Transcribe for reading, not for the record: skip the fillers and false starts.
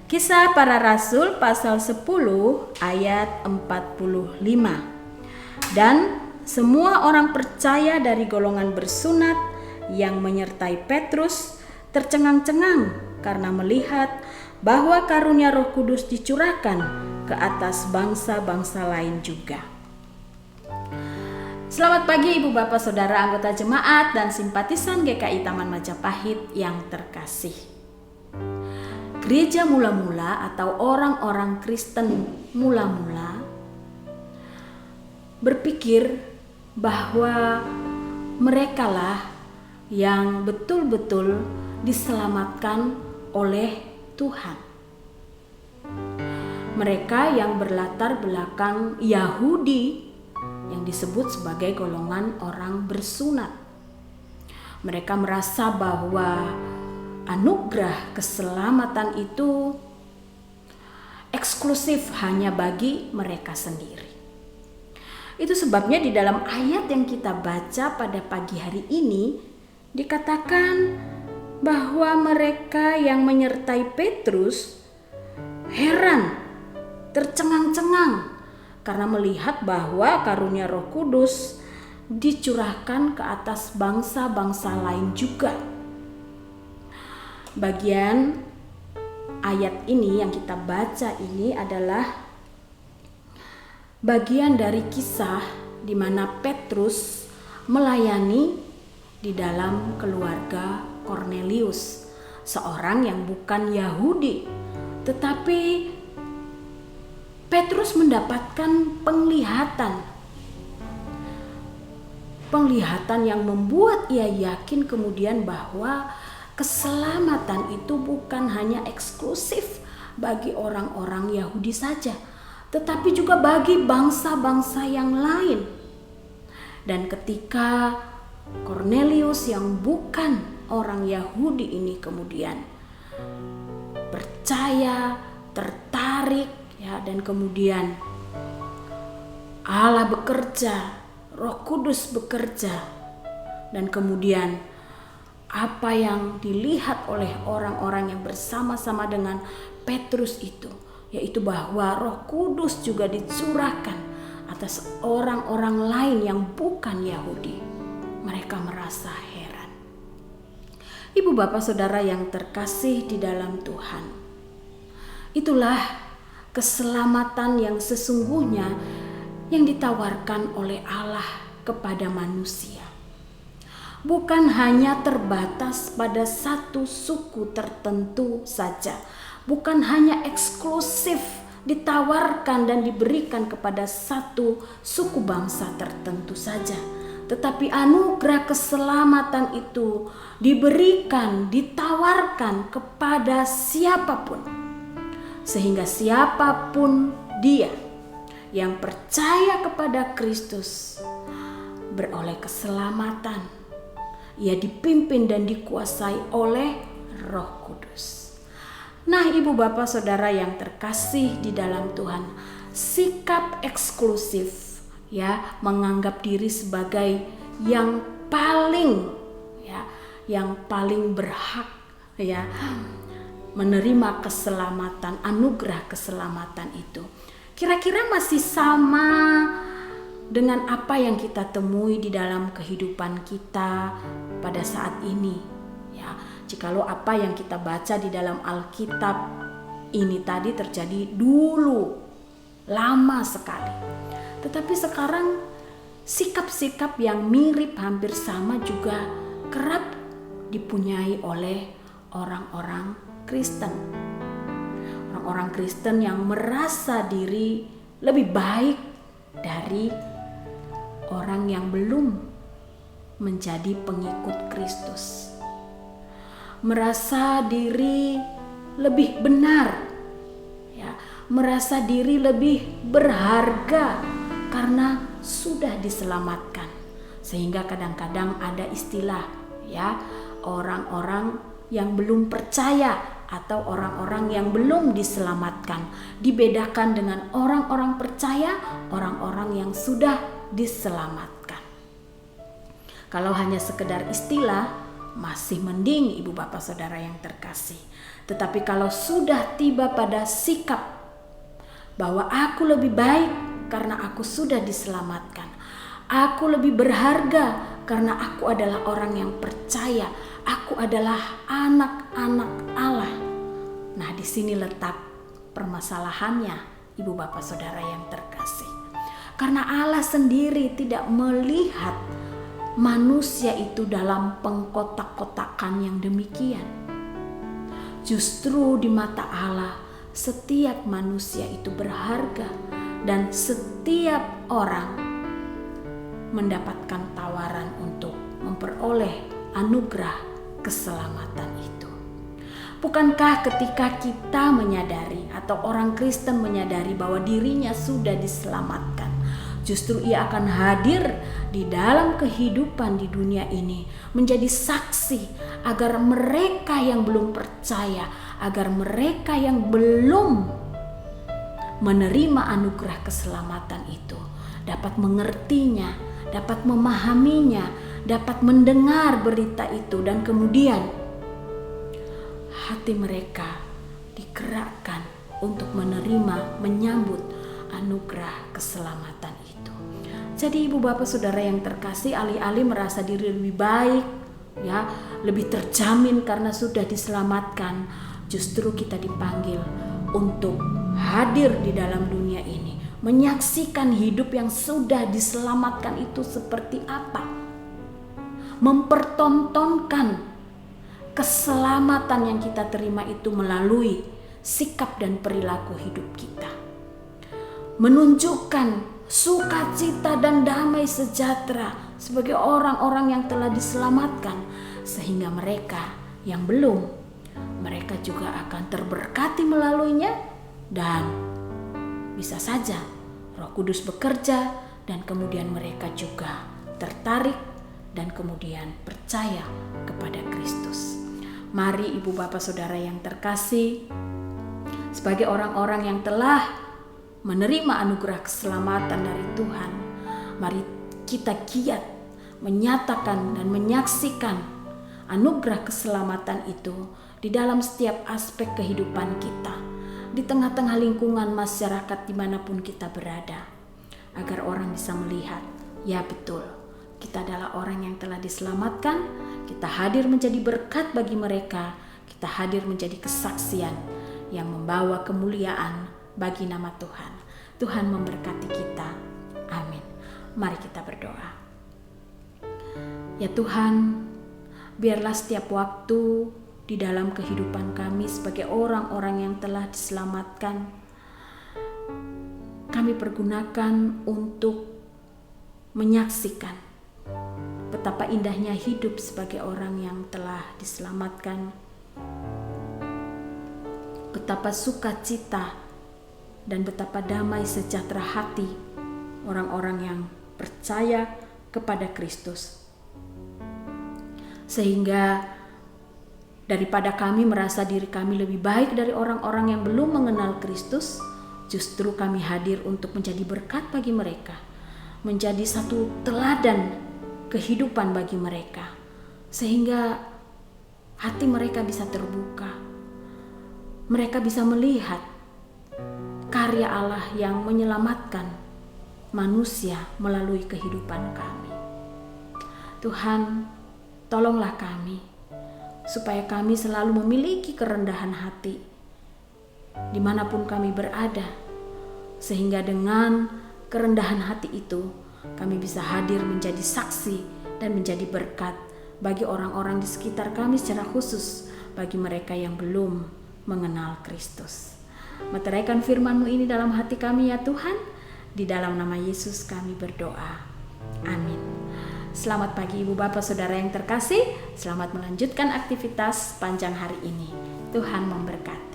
Kisah Para Rasul pasal 10 ayat 45. Dan semua orang percaya dari golongan bersunat yang menyertai Petrus tercengang-cengang karena melihat bahwa karunia Roh Kudus dicurahkan ke atas bangsa-bangsa lain juga. Selamat pagi Ibu Bapak Saudara anggota jemaat dan simpatisan GKI Taman Majapahit yang terkasih. Gereja mula-mula atau orang-orang Kristen mula-mula berpikir bahwa merekalah yang betul-betul diselamatkan oleh Tuhan. Mereka yang berlatar belakang Yahudi yang disebut sebagai golongan orang bersunat. Mereka merasa bahwa anugerah keselamatan itu eksklusif hanya bagi mereka sendiri. Itu sebabnya di dalam ayat yang kita baca pada pagi hari ini dikatakan bahwa mereka yang menyertai Petrus heran, tercengang-cengang karena melihat bahwa karunia Roh Kudus dicurahkan ke atas bangsa-bangsa lain juga. Bagian ayat ini yang kita baca ini adalah bagian dari kisah di mana Petrus melayani di dalam keluarga Kornelius, seorang yang bukan Yahudi, tetapi Petrus mendapatkan penglihatan yang membuat ia yakin kemudian bahwa keselamatan itu bukan hanya eksklusif bagi orang-orang Yahudi saja, tetapi juga bagi bangsa-bangsa yang lain. Dan ketika Kornelius yang bukan orang Yahudi ini kemudian percaya, tertarik, dan kemudian Allah bekerja, Roh Kudus bekerja, dan kemudian apa yang dilihat oleh orang-orang yang bersama-sama dengan Petrus itu, yaitu bahwa Roh Kudus juga dicurahkan atas orang-orang lain yang bukan Yahudi. Mereka merasa heran. Ibu bapak saudara yang terkasih di dalam Tuhan, itulah keselamatan yang sesungguhnya yang ditawarkan oleh Allah kepada manusia. Bukan hanya terbatas pada satu suku tertentu saja, bukan hanya eksklusif ditawarkan dan diberikan kepada satu suku bangsa tertentu saja, tetapi anugerah keselamatan itu diberikan, ditawarkan kepada siapapun, sehingga siapapun dia yang percaya kepada Kristus beroleh keselamatan. Ia dipimpin dan dikuasai oleh Roh Kudus. Nah, ibu bapak saudara yang terkasih di dalam Tuhan, sikap eksklusif menganggap diri sebagai yang paling berhak menerima keselamatan, anugerah keselamatan itu. Kira-kira masih sama dengan apa yang kita temui di dalam kehidupan kita pada saat ini, jikalau apa yang kita baca di dalam Alkitab ini tadi terjadi dulu lama sekali, tetapi sekarang sikap-sikap yang mirip hampir sama juga kerap dipunyai oleh orang-orang Kristen. Orang-orang Kristen yang merasa diri lebih baik dari orang yang belum menjadi pengikut Kristus, merasa diri lebih benar, merasa diri lebih berharga karena sudah diselamatkan. Sehingga kadang-kadang ada istilah orang-orang yang belum percaya atau orang-orang yang belum diselamatkan, dibedakan dengan orang-orang percaya, orang-orang yang sudah diselamatkan. Kalau hanya sekedar istilah, masih mending ibu bapak saudara yang terkasih. Tetapi kalau sudah tiba pada sikap bahwa aku lebih baik karena aku sudah diselamatkan, aku lebih berharga karena aku adalah orang yang percaya, aku adalah anak-anak Allah. Nah, di sini letak permasalahannya, ibu bapak saudara yang terkasih. Karena Allah sendiri tidak melihat manusia itu dalam pengkotak-kotakan yang demikian. Justru di mata Allah, setiap manusia itu berharga dan setiap orang mendapatkan tawaran untuk memperoleh anugerah keselamatan itu. Bukankah ketika kita menyadari atau orang Kristen menyadari bahwa dirinya sudah diselamatkan, justru ia akan hadir di dalam kehidupan di dunia ini menjadi saksi agar mereka yang belum percaya, agar mereka yang belum menerima anugerah keselamatan itu dapat mengertinya, dapat memahaminya, dapat mendengar berita itu, dan kemudian hati mereka digerakkan untuk menerima, menyambut anugerah keselamatan itu. Jadi ibu bapak saudara yang terkasih, alih-alih merasa diri lebih baik, ya, lebih terjamin karena sudah diselamatkan, justru kita dipanggil untuk hadir di dalam dunia ini, menyaksikan hidup yang sudah diselamatkan itu seperti apa, mempertontonkan keselamatan yang kita terima itu melalui sikap dan perilaku hidup kita, menunjukkan sukacita dan damai sejahtera sebagai orang-orang yang telah diselamatkan, sehingga mereka yang belum, mereka juga akan terberkati melaluinya, dan bisa saja Roh Kudus bekerja dan kemudian mereka juga tertarik dan kemudian percaya kepada Kristus. Mari ibu bapak saudara yang terkasih, sebagai orang-orang yang telah menerima anugerah keselamatan dari Tuhan, mari kita giat menyatakan dan menyaksikan anugerah keselamatan itu di dalam setiap aspek kehidupan kita, di tengah-tengah lingkungan masyarakat dimanapun kita berada, agar orang bisa melihat, ya betul, kita adalah orang yang telah diselamatkan, kita hadir menjadi berkat bagi mereka, kita hadir menjadi kesaksian yang membawa kemuliaan bagi nama Tuhan. Tuhan memberkati kita. Amin. Mari kita berdoa. Ya Tuhan, biarlah setiap waktu di dalam kehidupan kami sebagai orang-orang yang telah diselamatkan, kami pergunakan untuk menyaksikan betapa indahnya hidup sebagai orang yang telah diselamatkan, betapa sukacita dan betapa damai sejahtera hati orang-orang yang percaya kepada Kristus. Sehingga daripada kami merasa diri kami lebih baik dari orang-orang yang belum mengenal Kristus, justru kami hadir untuk menjadi berkat bagi mereka, menjadi satu teladan kehidupan bagi mereka, sehingga hati mereka bisa terbuka, mereka bisa melihat karya Allah yang menyelamatkan manusia melalui kehidupan kami. Tuhan, tolonglah kami supaya kami selalu memiliki kerendahan hati dimanapun kami berada, sehingga dengan kerendahan hati itu kami bisa hadir menjadi saksi dan menjadi berkat bagi orang-orang di sekitar kami, secara khusus bagi mereka yang belum mengenal Kristus. Meteraikan firman-Mu ini dalam hati kami ya Tuhan, di dalam nama Yesus kami berdoa. Amin. Selamat pagi ibu bapak saudara yang terkasih, selamat melanjutkan aktivitas panjang hari ini. Tuhan memberkati.